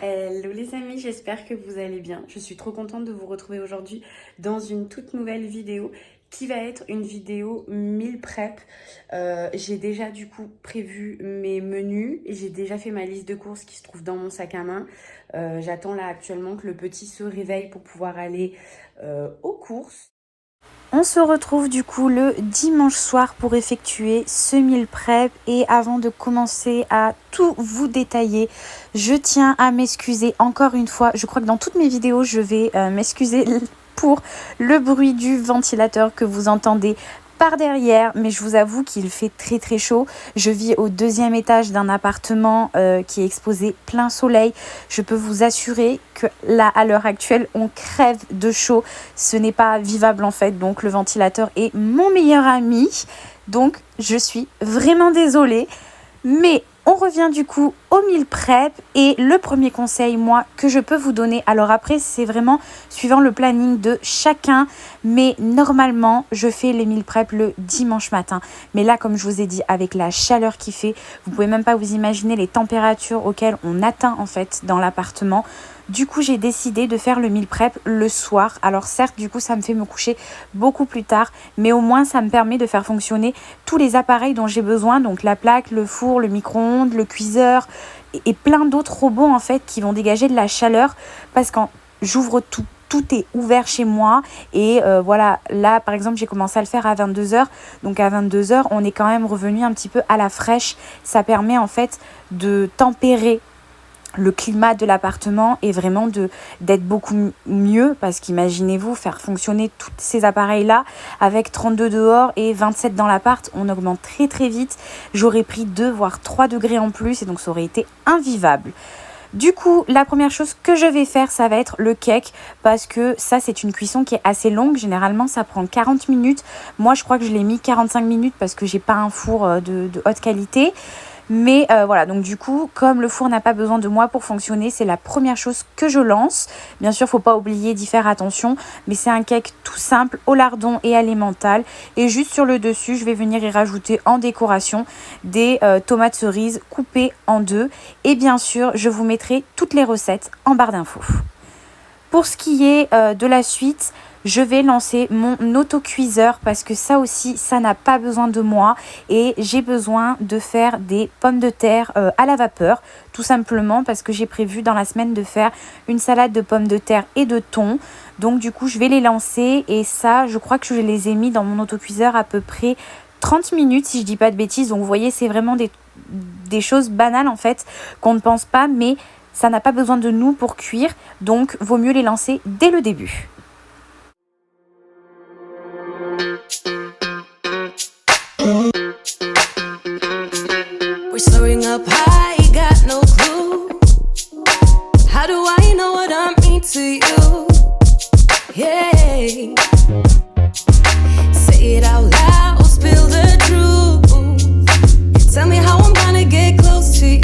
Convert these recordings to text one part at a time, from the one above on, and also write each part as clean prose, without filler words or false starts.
Hello les amis, j'espère que vous allez bien. Je suis trop contente de vous retrouver aujourd'hui dans une toute nouvelle vidéo qui va être une vidéo meal prep. J'ai déjà du coup prévu mes menus et j'ai déjà fait ma liste de courses qui se trouve dans mon sac à main. J'attends là actuellement que le petit se réveille pour pouvoir aller aux courses. On se retrouve du coup le dimanche soir pour effectuer ce meal prep et avant de commencer à tout vous détailler, je tiens à m'excuser encore une fois. Je crois que dans toutes mes vidéos, je vais m'excuser pour le bruit du ventilateur que vous entendez par derrière, mais je vous avoue qu'il fait très très chaud. Je vis au 2e étage d'un appartement qui est exposé plein soleil. Je peux vous assurer que là, à l'heure actuelle, on crève de chaud. Ce n'est pas vivable en fait, donc le ventilateur est mon meilleur ami. Donc, je suis vraiment désolée, mais on revient du coup au meal prep et le premier conseil, moi, que je peux vous donner, alors après, c'est vraiment suivant le planning de chacun, mais normalement, je fais les meal prep le dimanche matin. Mais là, comme je vous ai dit, avec la chaleur qu'il fait, vous pouvez même pas vous imaginer les températures auxquelles on atteint en fait dans l'appartement. Du coup, j'ai décidé de faire le meal prep le soir. Alors certes, du coup, ça me fait me coucher beaucoup plus tard, mais au moins, ça me permet de faire fonctionner tous les appareils dont j'ai besoin. Donc la plaque, le four, le micro-ondes, le cuiseur et plein d'autres robots en fait qui vont dégager de la chaleur parce que quand j'ouvre tout. Tout est ouvert chez moi et voilà, là par exemple j'ai commencé à le faire à 22h, donc à 22h on est quand même revenu un petit peu à la fraîche. Ça permet en fait de tempérer le climat de l'appartement et vraiment d'être beaucoup mieux parce qu'imaginez-vous faire fonctionner tous ces appareils-là avec 32 dehors et 27 dans l'appart, on augmente très très vite. J'aurais pris 2 voire 3 degrés en plus et donc ça aurait été invivable. Du coup, la première chose que je vais faire, ça va être le cake parce que ça, c'est une cuisson qui est assez longue. Généralement, ça prend 40 minutes. Moi, je crois que je l'ai mis 45 minutes parce que j'ai pas un four de haute qualité. Mais voilà, donc du coup, comme le four n'a pas besoin de moi pour fonctionner, c'est la première chose que je lance. Bien sûr, faut pas oublier d'y faire attention, mais c'est un cake tout simple au lardon et à l'emmental. Et juste sur le dessus, je vais venir y rajouter en décoration des tomates cerises coupées en 2. Et bien sûr, je vous mettrai toutes les recettes en barre d'infos. Pour ce qui est de la suite, je vais lancer mon autocuiseur parce que ça aussi, ça n'a pas besoin de moi et j'ai besoin de faire des pommes de terre à la vapeur, tout simplement parce que j'ai prévu dans la semaine de faire une salade de pommes de terre et de thon. Donc du coup, je vais les lancer et ça, je crois que je les ai mis dans mon autocuiseur à peu près 30 minutes si je dis pas de bêtises. Donc vous voyez, c'est vraiment des choses banales en fait qu'on ne pense pas, mais ça n'a pas besoin de nous pour cuire, donc vaut mieux les lancer dès le début. We're soaring up high, got no clue. How do I know what I mean to you? Yeah. Say it out loud, spill the truth. Tell me how I'm gonna get close to you.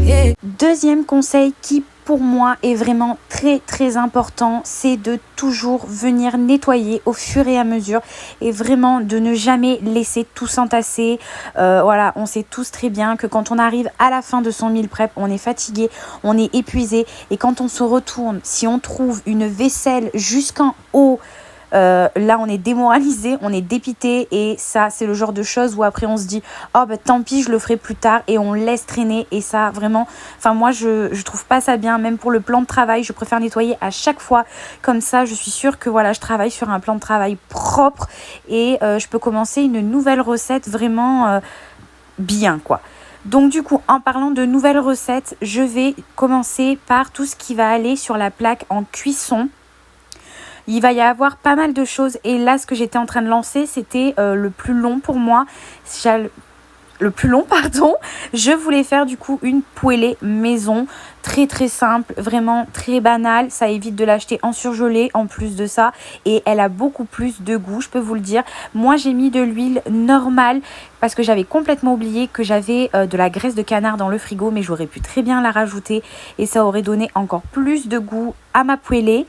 Yeah. Deuxième conseil qui pour moi est vraiment très très important, c'est de toujours venir nettoyer au fur et à mesure et vraiment de ne jamais laisser tout s'entasser. Voilà, on sait tous très bien que quand on arrive à la fin de son meal prep, on est fatigué, on est épuisé et quand on se retourne, si on trouve une vaisselle jusqu'en haut, là on est démoralisé, on est dépité et ça c'est le genre de choses où après on se dit oh bah tant pis je le ferai plus tard et on laisse traîner et ça vraiment, enfin moi je trouve pas ça bien. Même pour le plan de travail, je préfère nettoyer à chaque fois, comme ça je suis sûre que voilà je travaille sur un plan de travail propre et je peux commencer une nouvelle recette vraiment bien quoi. Donc du coup, en parlant de nouvelles recettes, je vais commencer par tout ce qui va aller sur la plaque en cuisson. Il va y avoir pas mal de choses et là ce que j'étais en train de lancer c'était le plus long pour moi. Je voulais faire du coup une poêlée maison, très très simple, vraiment très banale. Ça évite de l'acheter en surgelé en plus de ça et elle a beaucoup plus de goût, je peux vous le dire. Moi j'ai mis de l'huile normale parce que j'avais complètement oublié que j'avais de la graisse de canard dans le frigo, mais j'aurais pu très bien la rajouter et ça aurait donné encore plus de goût à ma poêlée.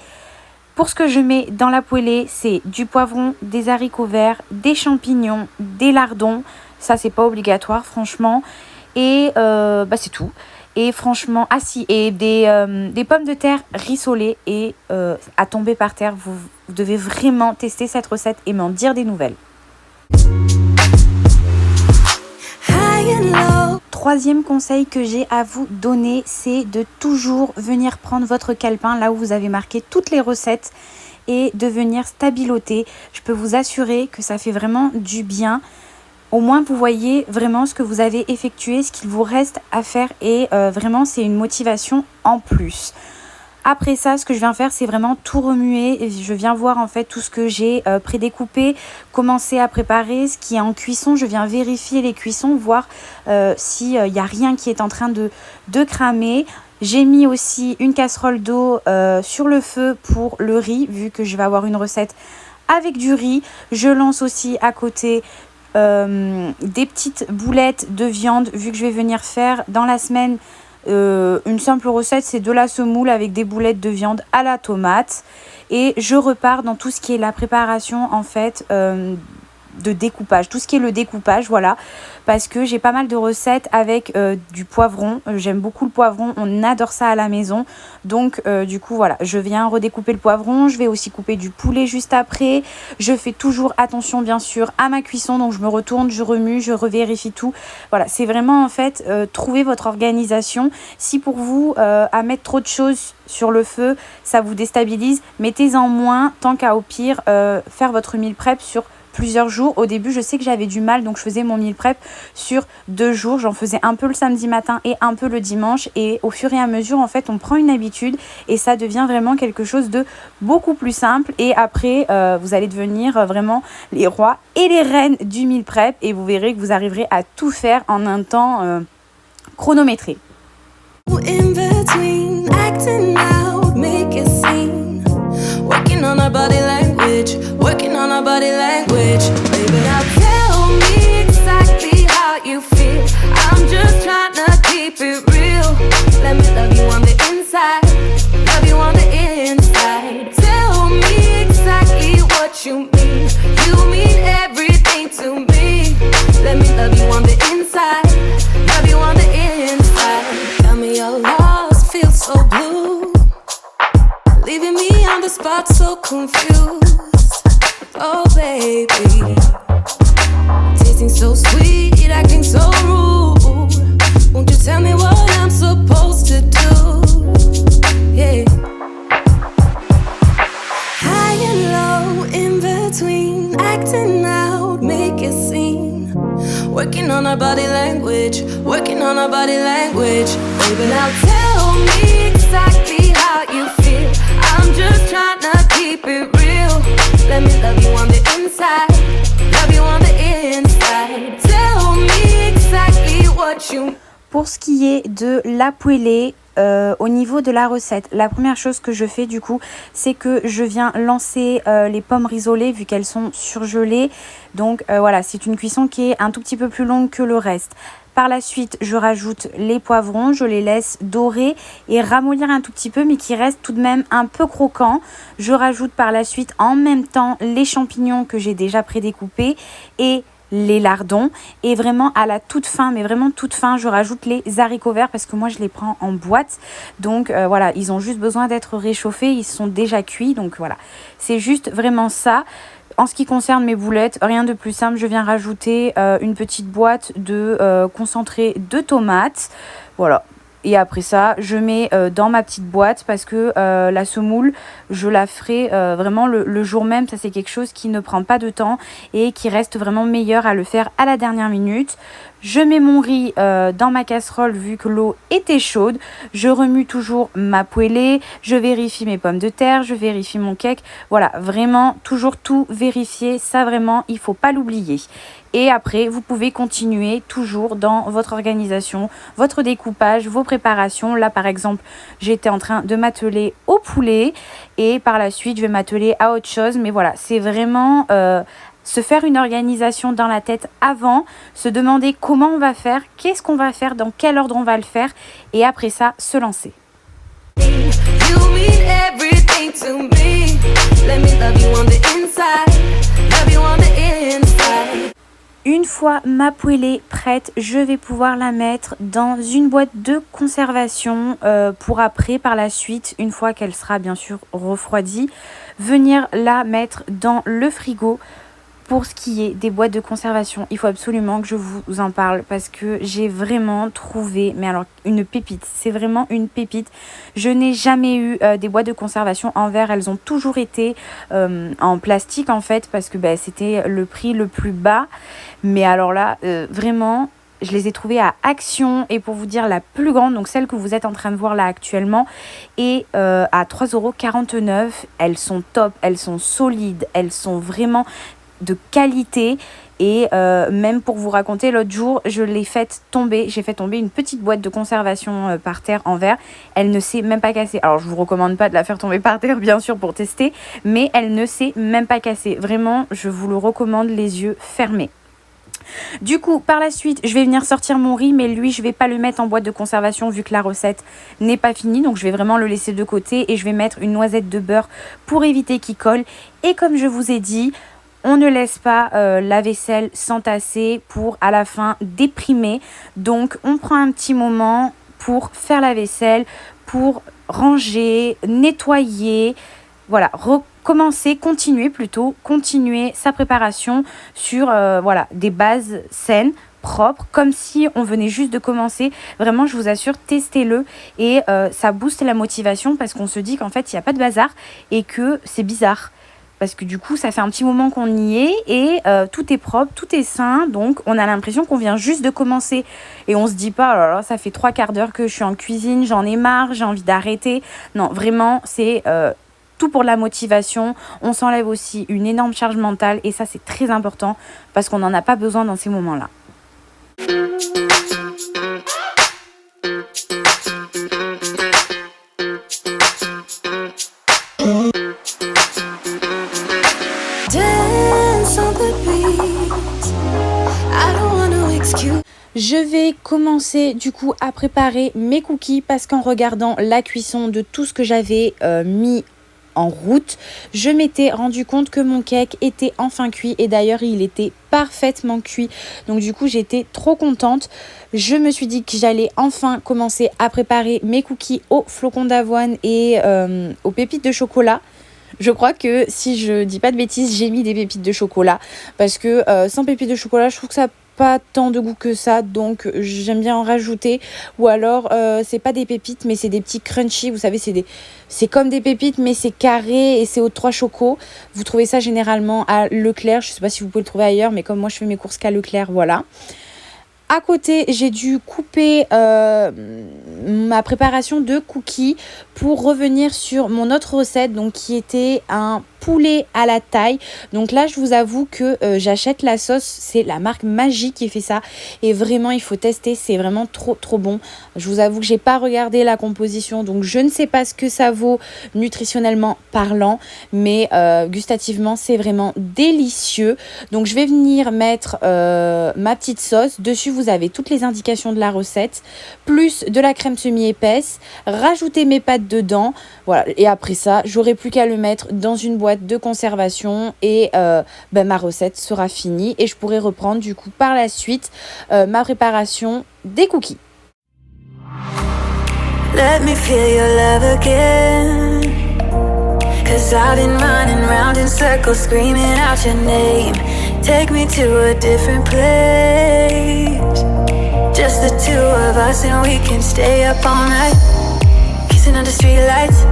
Pour ce que je mets dans la poêlée, c'est du poivron, des haricots verts, des champignons, des lardons. Ça, c'est pas obligatoire, franchement. Et c'est tout. Et franchement, ah si, et des pommes de terre rissolées et à tomber par terre. Vous devez vraiment tester cette recette et m'en dire des nouvelles. Troisième conseil que j'ai à vous donner, c'est de toujours venir prendre votre calepin là où vous avez marqué toutes les recettes et de venir stabiloter. Je peux vous assurer que ça fait vraiment du bien. Au moins vous voyez vraiment ce que vous avez effectué, ce qu'il vous reste à faire et vraiment c'est une motivation en plus. Après ça, ce que je viens faire, c'est vraiment tout remuer. Je viens voir en fait tout ce que j'ai prédécoupé, commencer à préparer ce qui est en cuisson. Je viens vérifier les cuissons, voir s'il n'y a rien qui est en train de cramer. J'ai mis aussi une casserole d'eau sur le feu pour le riz, vu que je vais avoir une recette avec du riz. Je lance aussi à côté des petites boulettes de viande, vu que je vais venir faire dans la semaine une simple recette, c'est de la semoule avec des boulettes de viande à la tomate. Et je repars dans tout ce qui est la préparation en fait de découpage, tout ce qui est le découpage, voilà, parce que j'ai pas mal de recettes avec du poivron. J'aime beaucoup le poivron, on adore ça à la maison, donc du coup voilà, je viens redécouper le poivron. Je vais aussi couper du poulet juste après. Je fais toujours attention bien sûr à ma cuisson, donc je me retourne, je remue, je revérifie tout. Voilà, c'est vraiment en fait trouver votre organisation. Si pour vous à mettre trop de choses sur le feu ça vous déstabilise, mettez-en moins, tant qu'à au pire faire votre meal prep sur plusieurs jours. Au début je sais que j'avais du mal, donc je faisais mon meal prep sur 2 jours. J'en faisais un peu le samedi matin et un peu le dimanche, et au fur et à mesure en fait on prend une habitude et ça devient vraiment quelque chose de beaucoup plus simple. Et après vous allez devenir vraiment les rois et les reines du meal prep et vous verrez que vous arriverez à tout faire en un temps chronométré. Working on our body language. Baby, now tell me exactly how you feel. I'm just trying to keep it real. Let me love you on the inside. Love you on the inside. Tell me exactly what you mean. You mean everything to me. Let me love you on the inside. Love you on the inside. Tell me you're lost, feel so blue. Leaving me on the spot so confused. Oh baby, tasting so sweet, acting so rude. Won't you tell me what I'm supposed to do? Yeah. High and low, in between, acting out, make a scene. Working on our body language, working on our body language. Baby, now tell me exactly how you feel. I'm just trying to keep it real. Let me love you on the inside. Love you on the inside. Tell me exactly what you... Pour ce qui est de la poêlée, au niveau de la recette, la première chose que je fais du coup, c'est que je viens lancer les pommes rissolées vu qu'elles sont surgelées. Donc voilà, c'est une cuisson qui est un tout petit peu plus longue que le reste. Par la suite, je rajoute les poivrons, je les laisse dorer et ramollir un tout petit peu, mais qui restent tout de même un peu croquants. Je rajoute par la suite en même temps les champignons que j'ai déjà prédécoupés et les lardons. Et vraiment à la toute fin, mais vraiment toute fin, je rajoute les haricots verts parce que moi je les prends en boîte. Donc voilà, ils ont juste besoin d'être réchauffés, ils sont déjà cuits. Donc voilà, c'est juste vraiment ça. En ce qui concerne mes boulettes, rien de plus simple, je viens rajouter une petite boîte de concentré de tomates. Voilà. Et après ça, je mets dans ma petite boîte parce que la semoule, je la ferai vraiment le jour même. Ça, c'est quelque chose qui ne prend pas de temps et qui reste vraiment meilleur à le faire à la dernière minute. Je mets mon riz dans ma casserole vu que l'eau était chaude. Je remue toujours ma poêlée. Je vérifie mes pommes de terre. Je vérifie mon cake. Voilà, vraiment toujours tout vérifier. Ça vraiment, il ne faut pas l'oublier. Et après, vous pouvez continuer toujours dans votre organisation, votre découpage, vos préparations. Là, par exemple, j'étais en train de m'atteler au poulet. Et par la suite, je vais m'atteler à autre chose. Mais voilà, c'est vraiment... se faire une organisation dans la tête avant, se demander comment on va faire, qu'est-ce qu'on va faire, dans quel ordre on va le faire, et après ça, se lancer. Une fois ma poêlée prête, je vais pouvoir la mettre dans une boîte de conservation pour après, par la suite, une fois qu'elle sera bien sûr refroidie, venir la mettre dans le frigo. Pour ce qui est des boîtes de conservation, il faut absolument que je vous en parle parce que j'ai vraiment trouvé, mais alors une pépite, c'est vraiment une pépite. Je n'ai jamais eu des boîtes de conservation en verre, elles ont toujours été en plastique en fait parce que c'était le prix le plus bas. Mais alors là, vraiment, je les ai trouvées à Action et pour vous dire la plus grande, donc celle que vous êtes en train de voir là actuellement, est à 3,49 €. Elles sont top, elles sont solides, elles sont vraiment de qualité et même pour vous raconter, l'autre jour je l'ai faite tomber, j'ai fait tomber une petite boîte de conservation par terre en verre, elle ne s'est même pas cassée. Alors je vous recommande pas de la faire tomber par terre bien sûr pour tester, mais elle ne s'est même pas cassée, vraiment je vous le recommande les yeux fermés. Du coup, par la suite, je vais venir sortir mon riz, mais lui, je vais pas le mettre en boîte de conservation vu que la recette n'est pas finie. Donc, je vais vraiment le laisser de côté et je vais mettre une noisette de beurre pour éviter qu'il colle. Et comme je vous ai dit, on ne laisse pas la vaisselle s'entasser pour à la fin déprimer. Donc, on prend un petit moment pour faire la vaisselle, pour ranger, nettoyer. Voilà, continuer sa préparation sur des bases saines, propres, comme si on venait juste de commencer. Vraiment, je vous assure, testez-le et ça booste la motivation parce qu'on se dit qu'en fait, il n'y a pas de bazar et que c'est bizarre. Parce que du coup, ça fait un petit moment qu'on y est et tout est propre, tout est sain. Donc, on a l'impression qu'on vient juste de commencer. Et on se dit pas, oh là là, ça fait 3/4 d'heure que je suis en cuisine, j'en ai marre, j'ai envie d'arrêter. Non, vraiment, c'est tout pour la motivation. On s'enlève aussi une énorme charge mentale. Et ça, c'est très important parce qu'on n'en a pas besoin dans ces moments-là. Je vais commencer du coup à préparer mes cookies parce qu'en regardant la cuisson de tout ce que j'avais mis en route, je m'étais rendu compte que mon cake était enfin cuit et d'ailleurs il était parfaitement cuit. Donc du coup j'étais trop contente. Je me suis dit que j'allais enfin commencer à préparer mes cookies aux flocons d'avoine et aux pépites de chocolat. Je crois que si je dis pas de bêtises, j'ai mis des pépites de chocolat parce que sans pépites de chocolat, je trouve que ça pas tant de goût que ça, donc j'aime bien en rajouter. Ou alors c'est pas des pépites mais c'est des petits crunchy, vous savez, c'est comme des pépites mais c'est carré et c'est aux 3 chocos. Vous trouvez ça généralement à Leclerc, je sais pas si vous pouvez le trouver ailleurs, mais comme moi je fais mes courses qu'à Leclerc, voilà. À côté, j'ai dû couper ma préparation de cookies pour revenir sur mon autre recette, donc qui était un poulet à la taille. Donc là, je vous avoue que j'achète la sauce, c'est la marque Maggi qui fait ça et vraiment il faut tester, c'est vraiment trop bon. Je vous avoue que j'ai pas regardé la composition, donc je ne sais pas ce que ça vaut nutritionnellement parlant, mais gustativement c'est vraiment délicieux. Donc je vais venir mettre ma petite sauce dessus. Vous avez toutes les indications de la recette, plus de la crème semi-épaisse, rajouter mes pâtes dedans, voilà. Et après ça, j'aurai plus qu'à le mettre dans une boîte de conservation et ma recette sera finie et je pourrai reprendre du coup par la suite ma préparation des cookies. Let me feel your love again, 'cause I've been running round in circles screaming out your name. Take me to a different place, just the two of us and we can stay up all night, kissing under streetlights,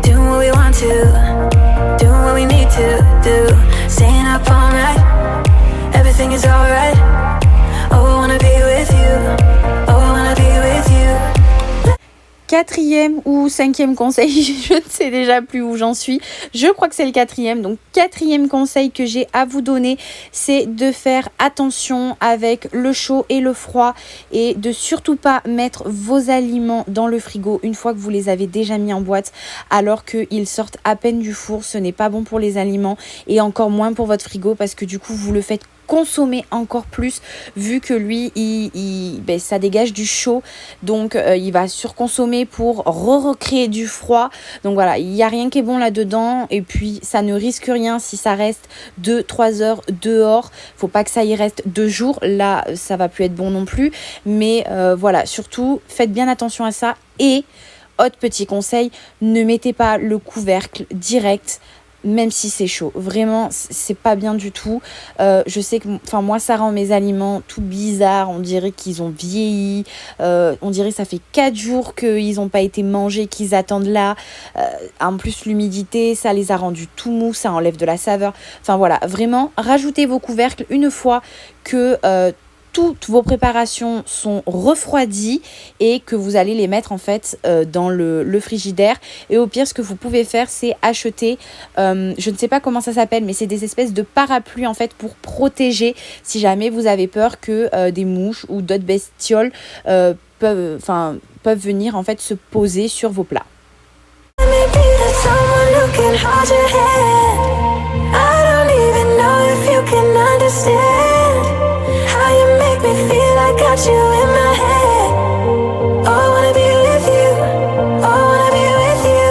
doing what we want to, doing what we need to do, staying up all night, everything is alright. Oh, I wanna be with you, oh, I wanna be with you. 4e ou 5e conseil, je ne sais déjà plus où j'en suis. Je crois que c'est le 4e. Donc 4e conseil que j'ai à vous donner, c'est de faire attention avec le chaud et le froid et de surtout pas mettre vos aliments dans le frigo une fois que vous les avez déjà mis en boîte alors qu'ils sortent à peine du four. Ce n'est pas bon pour les aliments et encore moins pour votre frigo parce que du coup vous le faites consommer encore plus vu que lui ben, ça dégage du chaud, donc il va surconsommer pour recréer du froid. Donc voilà, il n'y a rien qui est bon là-dedans, et puis ça ne risque rien si ça reste 2-3 heures dehors. Faut pas que ça y reste 2 jours, là ça va plus être bon non plus, mais voilà, surtout faites bien attention à ça. Et autre petit conseil, ne mettez pas le couvercle direct même si c'est chaud. Vraiment, c'est pas bien du tout. Je sais que moi, ça rend mes aliments tout bizarres. On dirait qu'ils ont vieilli. On dirait que ça fait 4 jours qu'ils n'ont pas été mangés, qu'ils attendent là. En plus, l'humidité, ça les a rendus tout mous. Ça enlève de la saveur. Enfin voilà, vraiment, rajoutez vos couvercles une fois que toutes vos préparations sont refroidies et que vous allez les mettre en fait dans le frigidaire. Et au pire, ce que vous pouvez faire, c'est acheter, je ne sais pas comment ça s'appelle, mais c'est des espèces de parapluies en fait pour protéger si jamais vous avez peur que des mouches ou d'autres bestioles peuvent venir en fait se poser sur vos plats. Got you in my head. Oh, I wanna be with you. Oh, I wanna be with you.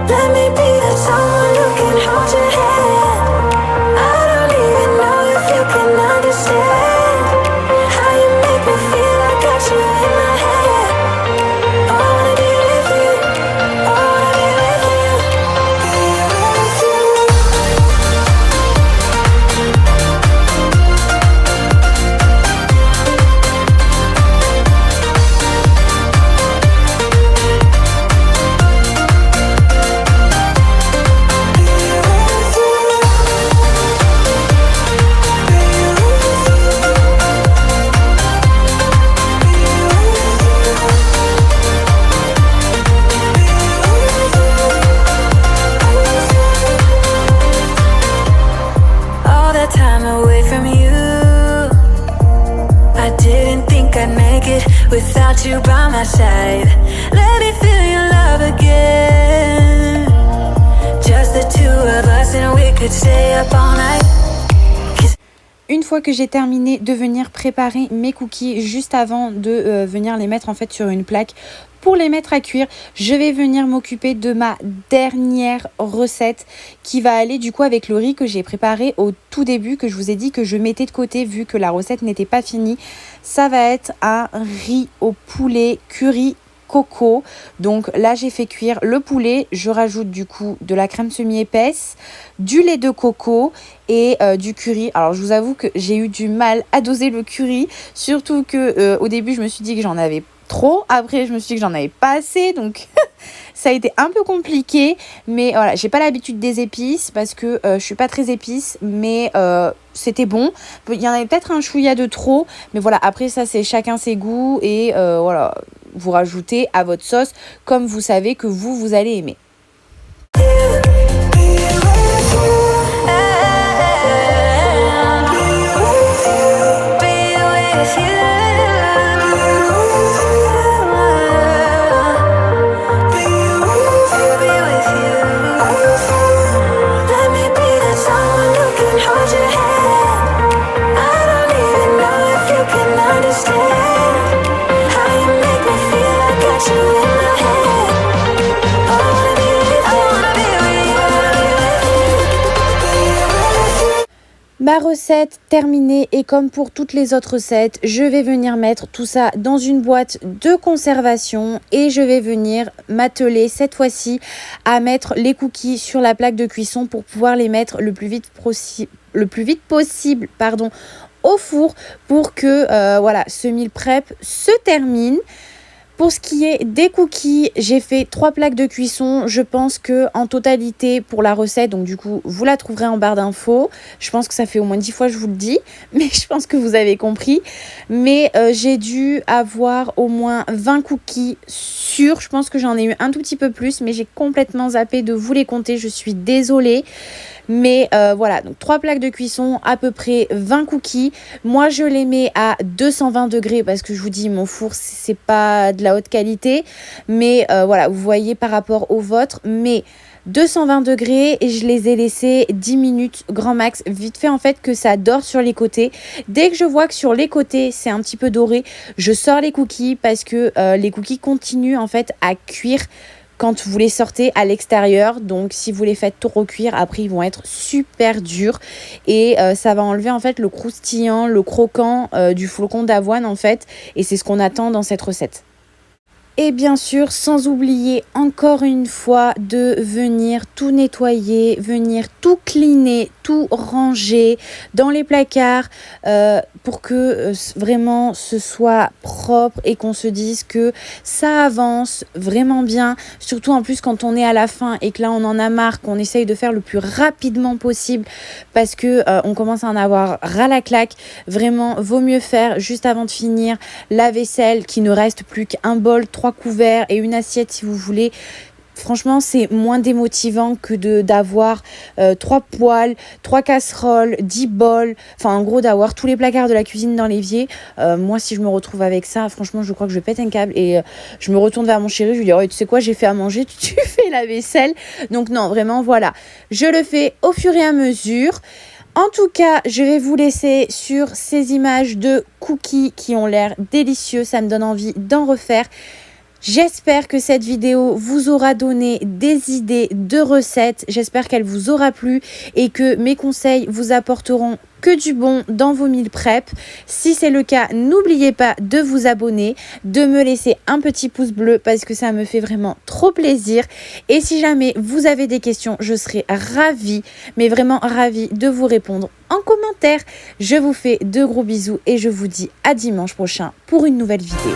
Let me be that someone who can hold your hand. I don't even know if you can understand how you make me feel. I got you in my head. Oh, I wanna be with you. Oh, I wanna be with you. Be with you. Without you by my side, let me feel your love again. Just the two of us and we could stay up all night. Une fois que j'ai terminé de venir préparer mes cookies, juste avant de venir les mettre en fait sur une plaque pour les mettre à cuire, je vais venir m'occuper de ma dernière recette qui va aller du coup avec le riz que j'ai préparé au tout début, que je vous ai dit que je mettais de côté vu que la recette n'était pas finie. Ça va être un riz au poulet curry coco. Donc là j'ai fait cuire le poulet, je rajoute du coup de la crème semi-épaisse, du lait de coco et du curry. Alors je vous avoue que j'ai eu du mal à doser le curry, surtout que au début je me suis dit que j'en avais trop, après je me suis dit que j'en avais pas assez, donc ça a été un peu compliqué, mais voilà, j'ai pas l'habitude des épices parce que je suis pas très épice, mais c'était bon. Il y en avait peut-être un chouïa de trop, mais voilà, après ça c'est chacun ses goûts et voilà, vous rajoutez à votre sauce comme vous savez que vous allez aimer. Ma recette terminée, et comme pour toutes les autres recettes, je vais venir mettre tout ça dans une boîte de conservation et je vais venir m'atteler cette fois-ci à mettre les cookies sur la plaque de cuisson pour pouvoir les mettre le plus vite possible au four pour que voilà, ce meal prep se termine. Pour ce qui est des cookies, j'ai fait 3 plaques de cuisson. Je pense que en totalité pour la recette, donc du coup vous la trouverez en barre d'infos. Je pense que ça fait au moins 10 fois que je vous le dis, mais je pense que vous avez compris. Mais j'ai dû avoir au moins 20 cookies sûrs. Je pense que j'en ai eu un tout petit peu plus, mais j'ai complètement zappé de vous les compter. Je suis désolée. Mais voilà, donc 3 plaques de cuisson, à peu près 20 cookies. Moi, je les mets à 220 degrés parce que je vous dis, mon four, c'est pas de la haute qualité. Mais voilà, vous voyez par rapport au vôtre. Mais 220 degrés et je les ai laissés 10 minutes grand max, vite fait en fait que ça dore sur les côtés. Dès que je vois que sur les côtés c'est un petit peu doré, je sors les cookies parce que les cookies continuent en fait à cuire quand vous les sortez à l'extérieur. Donc si vous les faites trop cuire, après ils vont être super durs et ça va enlever en fait le croustillant, le croquant du flocon d'avoine en fait, et c'est ce qu'on attend dans cette recette. Et bien sûr, sans oublier encore une fois de venir tout nettoyer, venir tout cleaner, tout ranger dans les placards pour que vraiment ce soit propre et qu'on se dise que ça avance vraiment bien. Surtout en plus quand on est à la fin et que là on en a marre, qu'on essaye de faire le plus rapidement possible parce que on commence à en avoir ras la claque. Vraiment, vaut mieux faire juste avant de finir la vaisselle, qu'il ne reste plus qu'un bol, 3 couverts et une assiette si vous voulez. Franchement, c'est moins démotivant que d'avoir 3 poêles, 3 casseroles, 10 bols. Enfin, en gros, d'avoir tous les placards de la cuisine dans l'évier. Moi, si je me retrouve avec ça, franchement, je crois que je pète un câble. Et je me retourne vers mon chéri, je lui dis, oh, tu sais quoi, j'ai fait à manger, tu fais la vaisselle. Donc non, vraiment, voilà. Je le fais au fur et à mesure. En tout cas, je vais vous laisser sur ces images de cookies qui ont l'air délicieux. Ça me donne envie d'en refaire. J'espère que cette vidéo vous aura donné des idées de recettes. J'espère qu'elle vous aura plu et que mes conseils vous apporteront que du bon dans vos meal prep. Si c'est le cas, n'oubliez pas de vous abonner, de me laisser un petit pouce bleu parce que ça me fait vraiment trop plaisir. Et si jamais vous avez des questions, je serai ravie, mais vraiment ravie de vous répondre en commentaire. Je vous fais de gros bisous et je vous dis à dimanche prochain pour une nouvelle vidéo.